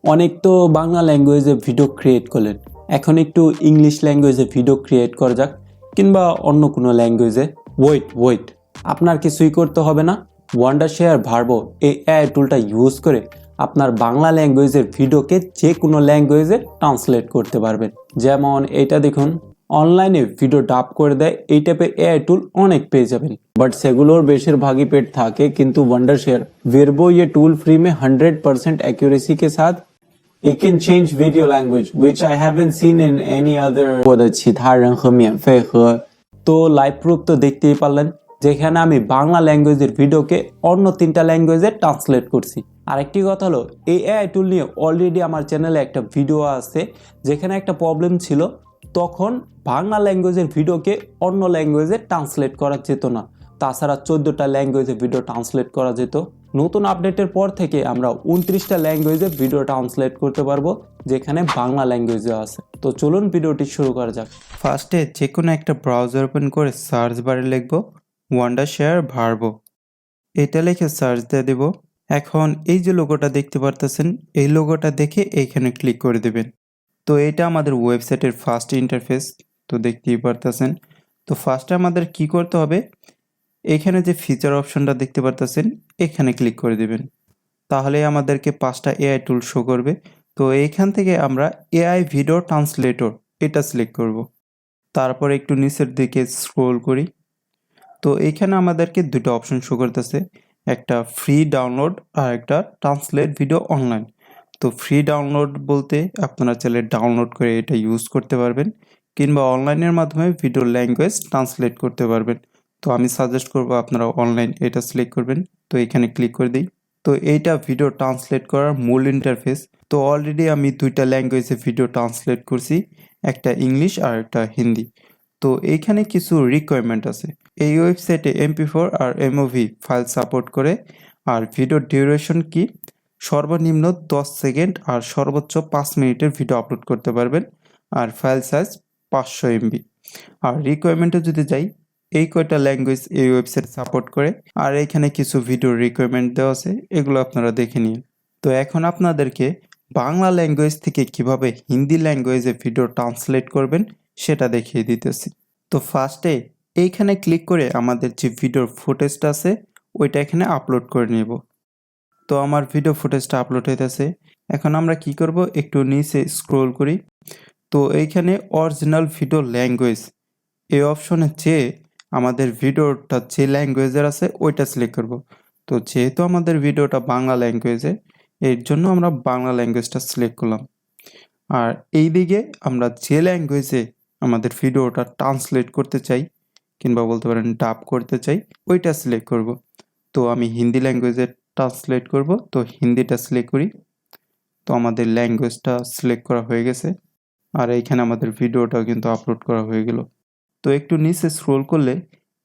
অনেক তো বাংলা ল্যাঙ্গুয়েজে ভিডিও ক্রিয়েট করলেন, এখন একটু ইংলিশ ল্যাঙ্গুয়েজে ভিডিও ক্রিয়েট করা যাক, কিংবা অন্য কোনো ল্যাঙ্গুয়েজে। ওয়েট, আপনার কিছুই করতে হবে না। ওয়ান্ডারশেয়ার ভার্বো এই এআই টুলটা ইউজ করে আপনার বাংলা ল্যাঙ্গুয়েজের ভিডিওকে যে কোনো ল্যাঙ্গুয়েজে ট্রান্সলেট করতে পারবেন। যেমন এইটা দেখুন, অনলাইনে ভিডিও ডাব করে দেয়, এই টাইপের এআই টুল অনেক পেয়ে যাবেন, बट সেগুলোর बेशिरभागी पेड থাকে। কিন্তু वंडरशेयर वर्बो ये टूल फ्री में 100% एक्यूरेसी के साथ it can change video language which I haven't seen in any other 或者其他人和免费和তো লাইভ প্রুফ তো দেখতেই পারলেন, যেখানে আমি বাংলা ল্যাঙ্গুয়েজের ভিডিওকে অন্য 3টা ল্যাঙ্গুয়েজে ট্রান্সলেট করছি। আরেকটি কথা হলো, এই এআই টুল নিয়ে অলরেডি আমার চ্যানেলে একটা ভিডিও আছে, যেখানে একটা প্রবলেম ছিল, তখন বাংলা ল্যাঙ্গুয়েজের ভিডিওকে অন্য ল্যাঙ্গুয়েজে ট্রান্সলেট করা যেত না। তাছাড়া 14টা ল্যাঙ্গুয়েজে ভিডিও ট্রান্সলেট করা যেত। নতুন আপডেটের পর থেকে আমরা 29টা ল্যাঙ্গুয়েজে ভিডিও ট্রান্সলেট করতে পারবো, যেখানে বাংলা ল্যাঙ্গুয়েজে আছে। তো চলুন ভিডিওটি শুরু করা যাক। ফার্স্টে যে কোনো একটা ব্রাউজার ওপেন করে সার্চ বারে লিখব ওয়ান্ডারশেয়ার ভার্বো। এটা লিখে সার্চ দিয়ে দেব। এখন এই যে লোগোটা দেখতে পারতেছেন, এই লোগোটা দেখে এইখানে ক্লিক করে দেবেন। তো এটা আমাদের ওয়েবসাইটের ফার্স্ট ইন্টারফেস, তো দেখতেই পারতেছেন। তো ফার্স্টে আমাদের কি করতে হবে, এখানে যে ফিচার অপশনটা দেখতে পারতেছেন, এখানে ক্লিক করে দেবেন। তাহলে আমাদেরকে 5টা এআই টুল শো করবে। তো এইখান থেকে আমরা এআই ভিডিও ট্রান্সলেটর এটা সিলেক্ট করব। তারপর একটু নিচের দিকে স্ক্রোল করি। তো এইখানে আমাদেরকে দুটো অপশন শো করতেছে, একটা ফ্রি ডাউনলোড আর একটা ট্রান্সলেট ভিডিও অনলাইন। তো ফ্রি ডাউনলোড বলতে আপনারা চাইলে ডাউনলোড করে এটা ইউজ করতে পারবেন, কিংবা অনলাইনের মাধ্যমে ভিডিও ল্যাঙ্গুয়েজ ট্রান্সলেট করতে পারবেন। তো আমি সাজেস্ট করব আপনারা অনলাইন এটা সিলেক্ট করবেন। তো এখানে ক্লিক করে দিই। তো এইটা ভিডিও ট্রান্সলেট করার মূল ইন্টারফেস। তো অলরেডি আমি 2টা ল্যাঙ্গুয়েজে ভিডিও ট্রান্সলেট করছি, একটা ইংলিশ আর একটা হিন্দি। তো এইখানে কিছু রিকোয়ারমেন্ট আছে। এই ওয়েবসাইটে MP4 আর MOV ফাইল সাপোর্ট করে, আর ভিডিও ডিউরেশন কি, সর্বনিম্ন 10 সেকেন্ড আর সর্বোচ্চ 5 মিনিটের ভিডিও আপলোড করতে পারবেন, আর ফাইল সাইজ 500 MB। আর রিকোয়ারমেন্টে যদি যাই, এই কয়টা ল্যাঙ্গুয়েজ এই ওয়েবসাইট সাপোর্ট করে, আর এখানে কিছু ভিডিও রিকোয়ারমেন্ট দেওয়া আছে, এগুলো আপনারা দেখে নিন। তো এখন আপনাদেরকে বাংলা ল্যাঙ্গুয়েজ থেকে কিভাবে হিন্দি ল্যাঙ্গুয়েজে ভিডিও ট্রান্সলেট করবেন সেটা দেখিয়ে দিতেছি। তো ফার্স্টে এইখানে ক্লিক করে আমাদের যে ভিডিওর ফুটেজটা আছে ওইটা এখানে আপলোড করে নেব। তো আমার ভিডিও ফুটেজটা আপলোড হইতেছে। এখন আমরা কি করব, একটু নিচে স্ক্রোল করি। তো এইখানে অরিজিনাল ভিডিও ল্যাঙ্গুয়েজ এই অপশনে যেয়ে আমাদের ভিডিওটা যে ল্যাঙ্গুয়েজের আছে ওইটা সিলেক্ট করব। তো যেহেতু আমাদের ভিডিওটা বাংলা ল্যাঙ্গুয়েজে, এর জন্য আমরা বাংলা ল্যাঙ্গুয়েজটা সিলেক্ট করলাম। আর এই দিকে আমরা যে ল্যাঙ্গুয়েজে আমাদের ভিডিওটা ট্রান্সলেট করতে চাই, কিংবা বলতে পারেন ডাব করতে চাই, ওইটা সিলেক্ট করব। তো আমি হিন্দি ল্যাঙ্গুয়েজে ট্রান্সলেট করব, তো হিন্দিটা সিলেক্ট করি। তো আমাদের ল্যাঙ্গুয়েজটা সিলেক্ট করা হয়ে গেছে, আর এইখানে আমাদের ভিডিওটাও কিন্তু আপলোড করা হয়ে গেল। তো একটু নিচে স্ক্রোল করলে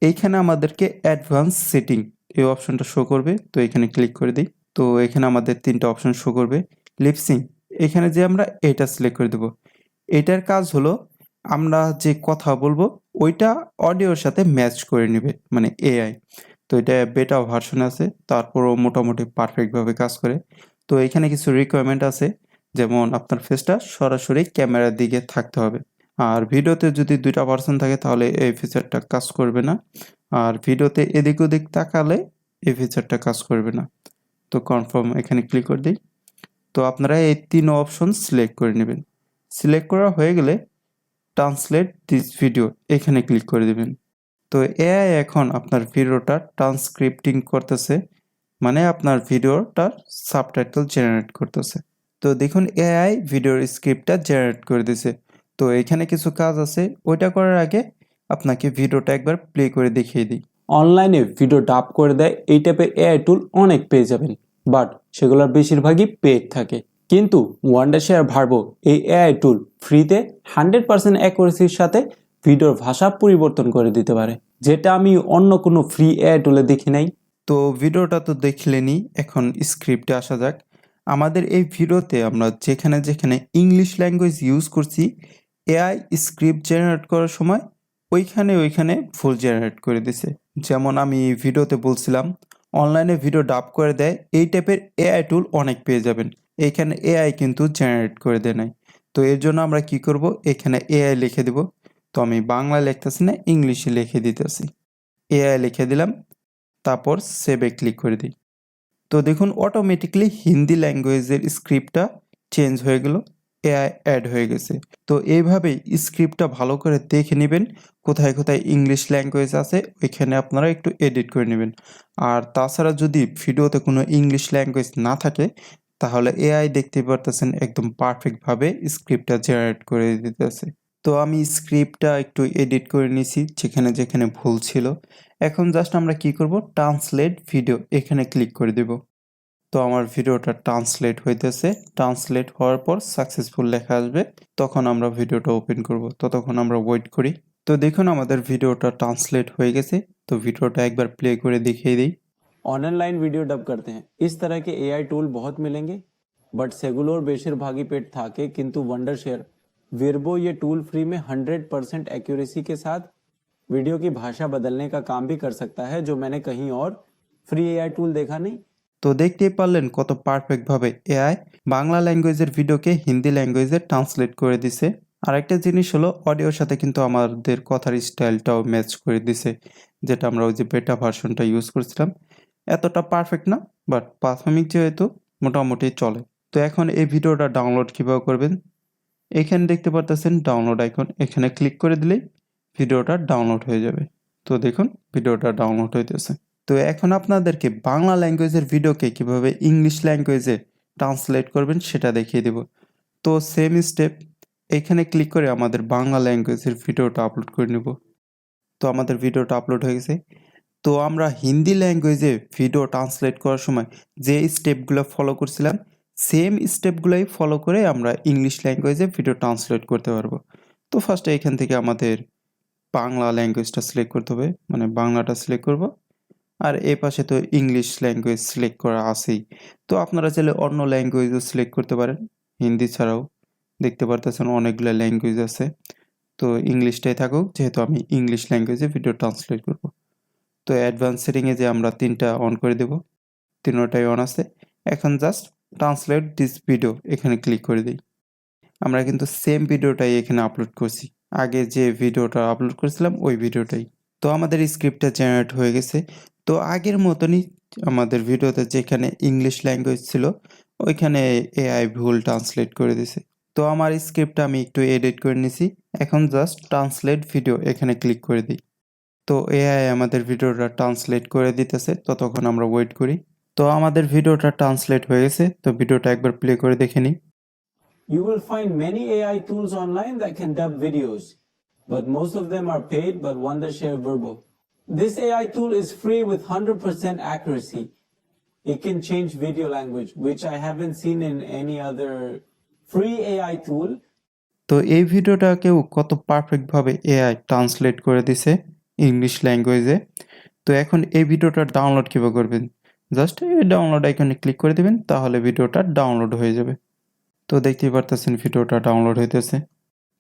এইখানে আমাদেরকে অ্যাডভান্স সেটিং এই অপশনটা শো করবে। তো এখানে ক্লিক করে দিই। তো এখানে আমাদের 3টা অপশন শো করবে। লিপসিং, এখানে যে আমরা এটা সিলেক্ট করে দেব। এটার কাজ হলো আমরা যে কথা বলবো ওইটা অডিওর সাথে ম্যাচ করে নেবে, মানে এআই। তো এটা বেটা ভার্সন আছে, তারপরও মোটামুটি পারফেক্টভাবে কাজ করে। তো এখানে কিছু রিকোয়ারমেন্ট আছে, যেমন আপনার ফেসটা সরাসরি ক্যামেরার দিকে থাকতে হবে। আর ভিডিওতে যদি 2টা পার্সন থাকে তাহলে এই ফিচারটা কাজ করবে না, আর ভিডিওতে এদিক ওদিক তাকালে এই ফিচারটা কাজ করবে না। তো কনফার্ম এখানে ক্লিক করে দিই। তো আপনারা এই 3 অপশন সিলেক্ট করে নেবেন। সিলেক্ট করা হয়ে গেলে ট্রান্সলেট দিস ভিডিও এখানে ক্লিক করে দেবেন। তো এআই এখন আপনার ভিডিওটা ট্রান্সক্রিপ্টিং করতেছে, মানে আপনার ভিডিওটার সাবটাইটেল জেনারেট করতেছে। তো দেখুন এআই ভিডিওর স্ক্রিপ্টটা জেনারেট করে দিয়েছে। তো এখানে কিছু কাজ আছে, ওইটা করার আগে আপনাকে ভিডিওটা একবার প্লে করে দেখিয়ে দিই। অনলাইনে ভিডিও ডাব করে দেয়, এই টাইপের এআই টুল অনেক পেয়ে যাবেন, বাট সেগুলোর বেশিরভাগই পেড থাকে। কিন্তু ওয়ান্ডারশেয়ার ভার্বো এই এআই টুল ফ্রিতে 100% অ্যাকুরেসির সাথে ভিডিওর ভাষা পরিবর্তন করে দিতে পারে, যেটা আমি অন্য কোনো ফ্রি এআই টুলে দেখি নাই। তো ভিডিওটা তো দেখলেনই, এখন স্ক্রিপ্টে আসা যাক। আমাদের এই ভিডিওতে আমরা যেখানে যেখানে ইংলিশ ল্যাঙ্গুয়েজ ইউজ করছি, এআই স্ক্রিপ্ট জেনারেট করার সময় ওইখানে ভুল জেনারেট করে দিছে। যেমন আমি ভিডিওতে বলছিলাম অনলাইনে ভিডিও ডাব করে দেয়, এই টাইপের এআই টুল অনেক পেয়ে যাবেন। এখানে এআই কিন্তু জেনারেট করে দেয় নাই। তো এর জন্য আমরা কি করব, এখানে এআই লিখে দিব। তো আমি বাংলা লিখতেছি না, ইংলিশে লিখে দিতেছি। এআই লিখে দিলাম, তারপর সেভে ক্লিক করে দিই। তো দেখুন অটোমেটিক্যালি হিন্দি ল্যাঙ্গুয়েজের স্ক্রিপ্টটা চেঞ্জ হয়ে গেল, এআই অ্যাড হয়ে গেছে। তো এইভাবেই স্ক্রিপ্টটা ভালো করে দেখে নেবেন, কোথায় কোথায় ইংলিশ ল্যাঙ্গুয়েজ আছে ওইখানে আপনারা একটু এডিট করে নেবেন। আর তাছাড়া যদি ভিডিওতে কোনো ইংলিশ ল্যাঙ্গুয়েজ না থাকে তাহলে এআই দেখতে পারতেছেন একদম পারফেক্টভাবে স্ক্রিপ্টটা জেনারেট করে দিতেছে। তো আমি স্ক্রিপ্টটা একটু এডিট করে নিছি যেখানে যেখানে ভুল ছিল। এখন জাস্ট আমরা কি করব, ট্রান্সলেট ভিডিও এখানে ক্লিক করে দেব। তো আমার ভিডিওটা ট্রান্সলেট হইতেছে, ট্রান্সলেট হওয়ার পর সাকসেসফুল লেখা আসবে, তখন আমরা ভিডিওটা ওপেন করব। ততক্ষণ আমরা ওয়েট করি। তো দেখুন আমাদের ভিডিওটা ট্রান্সলেট হয়ে গেছে। তো ভিডিওটা একবার প্লে করে দেখিয়ে দিই। ऑनलाइन वीडियो डब करते हैं। इस तरह के एआई टूल बहुत मिलेंगे, बट सेगुलोर बेशिरभागी पेट था के किंतु वंडरशेयर विर्बो ये टूल फ्री में 100% एक्यूरेसी के साथ वीडियो की भाषा बदलने का काम भी कर सकता है, जो मैंने कहीं और फ्री एआई टूल देखा नहीं। তো দেখতেই পারলেন কত পারফেক্টভাবে এআই বাংলা ল্যাঙ্গুয়েজের ভিডিওকে হিন্দি ল্যাঙ্গুয়েজে ট্রান্সলেট করে দিছে। আরেকটা জিনিস হলো অডিওর সাথে কিন্তু আমাদের কথার স্টাইলটাও ম্যাচ করে দিছে, যেটা আমরা ওই যে বেটা ভার্সনটা ইউজ করছিলাম। এতটা পারফেক্ট না, বাট প্রাথমিক যেহেতু মোটামুটি চলে। তো এখন এই ভিডিওটা ডাউনলোড কীভাবে করবেন, এখানে দেখতে পারতেছেন ডাউনলোড আইকন, এখানে ক্লিক করে দিলেই ভিডিওটা ডাউনলোড হয়ে যাবে। তো দেখুন ভিডিওটা ডাউনলোড হইতেছে। তো এখন আপনাদেরকে বাংলা ল্যাঙ্গুয়েজের ভিডিওকে কিভাবে ইংলিশ ল্যাঙ্গুয়েজে ট্রান্সলেট করবেন সেটা দেখিয়ে দেব। তো সেম স্টেপ, এখানে ক্লিক করে আমাদের বাংলা ল্যাঙ্গুয়েজের ভিডিওটা আপলোড করে নেব। তো আমাদের ভিডিওটা আপলোড হয়ে গেছে। তো আমরা হিন্দি ল্যাঙ্গুয়েজে ভিডিও ট্রান্সলেট করার সময় যে স্টেপগুলো ফলো করছিলাম সেম স্টেপগুলোই ফলো করে আমরা ইংলিশ ল্যাঙ্গুয়েজে ভিডিও ট্রান্সলেট করতে পারবো। তো ফার্স্টে এখান থেকে আমাদের বাংলা ল্যাঙ্গুয়েজটা সিলেক্ট করতে হবে, মানে বাংলাটা সিলেক্ট করব। আর এই পাশে তো ইংলিশ ল্যাঙ্গুয়েজ সিলেক্ট করা আছেই। তো আপনারা চাইলে অন্য ল্যাঙ্গুয়েজও সিলেক্ট করতে পারেন, হিন্দি ছাড়াও দেখতে পারতেছেন অনেকগুলো ল্যাঙ্গুয়েজ আছে। তো ইংলিশটাই থাকুক, যেহেতু আমি ইংলিশ ল্যাঙ্গুয়েজে ভিডিও ট্রান্সলেট করব। তো অ্যাডভান্স সেটিংয়ে যে আমরা 3টা অন করে দেব, 3টাই অন আছে। এখন জাস্ট ট্রান্সলেট দিস ভিডিও এখানে ক্লিক করে দিই। আমরা কিন্তু সেম ভিডিওটাই এখানে আপলোড করছি, আগে যে ভিডিওটা আপলোড করেছিলাম ওই ভিডিওটাই। তো আমাদের স্ক্রিপ্টটা জেনারেট হয়ে গেছে। তো আগের মতনই আমাদের ভিডিওতে যেখানে ইংলিশ ল্যাঙ্গুয়েজ ছিল ওইখানে এআই ভুল ট্রান্সলেট করে দিছে। তো আমার স্ক্রিপ্টটা আমি একটু এডিট করে নিছি। এখন জাস্ট ট্রান্সলেট ভিডিও এখানে ক্লিক করে দিই। তো এআই আমাদের ভিডিওটা ট্রান্সলেট করে দিতেছে, ততক্ষণ আমরা ওয়েট করি। তো আমাদের ভিডিওটা ট্রান্সলেট হয়ে গেছে। তো ভিডিওটা একবার প্লে করে দেখে নিই। You will find many AI tools online that can dub videos, but most of them are paid but Wondershare Virbo. This AI tool is free with 100% accuracy. It can change video language, which I haven't seen in any other free AI tool. তো এই ভিডিওটাকেও কত পারফেক্টভাবে AI translate করে দিছে English ল্যাঙ্গুয়েজে। তো এখন এই ভিডিওটা ডাউনলোড কীভাবে করবেন, জাস্ট এই ডাউনলোড আইকনে ক্লিক করে দেবেন, তাহলে ভিডিওটা ডাউনলোড হয়ে যাবে। তো দেখতেই পারতেছেন ভিডিওটা ডাউনলোড হইতেছে।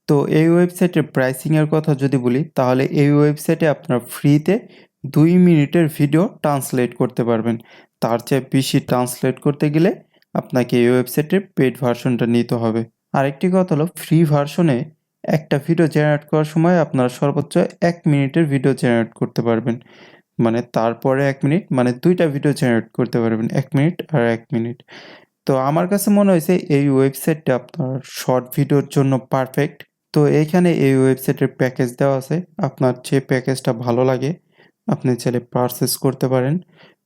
তো এই ওয়েবসাইটের প্রাইসিংয়ের কথা যদি বলি, তাহলে এই ওয়েবসাইটে আপনারা ফ্রিতে 2 মিনিটের ভিডিও ট্রান্সলেট করতে পারবেন। তার চেয়ে বেশি ট্রান্সলেট করতে গেলে আপনাকে এই ওয়েবসাইটের পেড ভার্সনটা নিতে হবে। আরেকটি কথা হলো, ফ্রি ভার্সনে একটা ভিডিও জেনারেট করার সময় আপনারা সর্বোচ্চ 1 মিনিটের ভিডিও জেনারেট করতে পারবেন। মানে তারপরে 1 মিনিট, মানে 2টা ভিডিও জেনারেট করতে পারবেন, 1 মিনিট আর 1 মিনিট। তো আমার কাছে মনে হয়েছে এই ওয়েবসাইটটা আপনার শর্ট ভিডিওর জন্য পারফেক্ট। তো এইখানে এই ওয়েবসাইটের প্যাকেজ দেওয়া আছে, আপনার যে প্যাকেজটা ভালো লাগে আপনি চাইলে পারচেস করতে পারেন।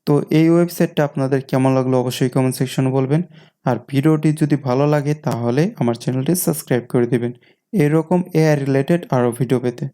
তো এই ওয়েবসাইটটা আপনাদের কেমন লাগলো অবশ্যই কমেন্ট সেকশনে বলবেন। আর ভিডিওটি যদি ভালো লাগে তাহলে আমার চ্যানেলটি সাবস্ক্রাইব করে দিবেন এরকম এআই রিলেটেড আরও ভিডিও পেতে।